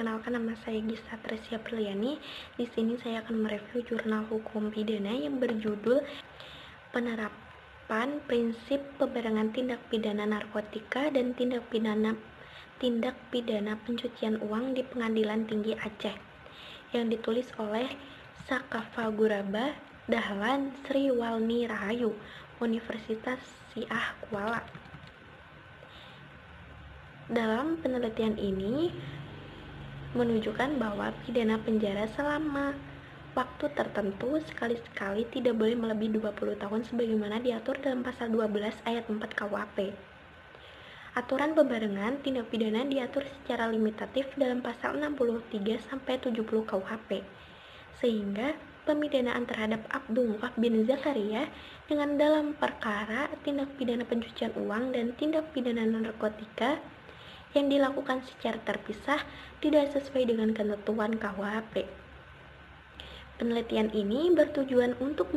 perkenalkan, nama saya Gisa Tresya Priliani. Di sini saya akan mereview jurnal hukum pidana yang berjudul Penerapan Prinsip Pembarengan Tindak Pidana Narkotika dan Tindak Pidana Pencucian Uang di Pengadilan Tinggi Aceh, yang ditulis oleh Sakafa Guraba Dahlan Sri Walni Rahayu, Universitas Syiah Kuala. Dalam penelitian ini menunjukkan bahwa pidana penjara selama waktu tertentu sekali-sekali tidak boleh melebihi 20 tahun sebagaimana diatur dalam pasal 12 ayat 4 KUHP. Aturan pembarengan tindak pidana diatur secara limitatif dalam pasal 63 sampai 70 KUHP. Sehingga pemidanaan terhadap Abdullah bin Zakaria dengan dalam perkara tindak pidana pencucian uang dan tindak pidana narkotika yang dilakukan secara terpisah tidak sesuai dengan ketentuan KUHP. Penelitian ini bertujuan untuk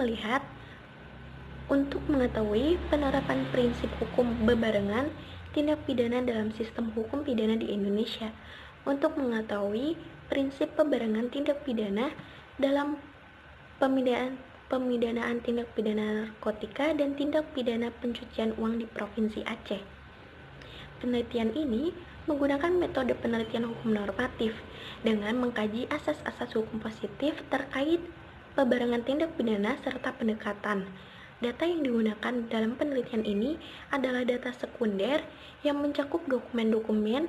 mengetahui penerapan prinsip hukum bebarengan tindak pidana dalam sistem hukum pidana di Indonesia, untuk mengetahui prinsip pembarengan tindak pidana dalam pemidanaan tindak pidana narkotika dan tindak pidana pencucian uang di Provinsi Aceh. Penelitian ini menggunakan metode penelitian hukum normatif dengan mengkaji asas-asas hukum positif terkait pembarengan tindak pidana serta pendekatan. Data yang digunakan dalam penelitian ini adalah data sekunder yang mencakup dokumen-dokumen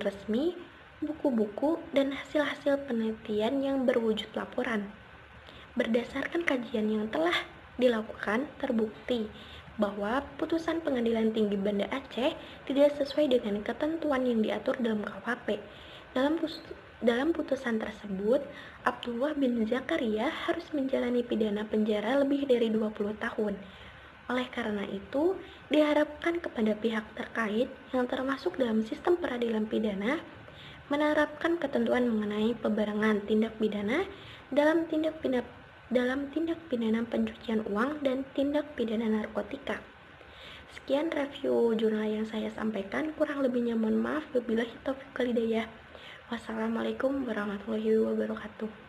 resmi, buku-buku, dan hasil-hasil penelitian yang berwujud laporan. Berdasarkan kajian yang telah dilakukan, terbukti bahwa putusan Pengadilan Tinggi Banda Aceh tidak sesuai dengan ketentuan yang diatur dalam KUHP. Dalam putusan tersebut, Abdullah bin Zakaria harus menjalani pidana penjara lebih dari 20 tahun. Oleh karena itu, diharapkan kepada pihak terkait yang termasuk dalam sistem peradilan pidana menerapkan ketentuan mengenai pembarengan tindak pidana dalam tindak pidana pencucian uang dan tindak pidana narkotika. Sekian review jurnal yang saya sampaikan, kurang lebihnya mohon maaf. Wabillahi taufiq wal hidayah. Wassalamualaikum warahmatullahi wabarakatuh.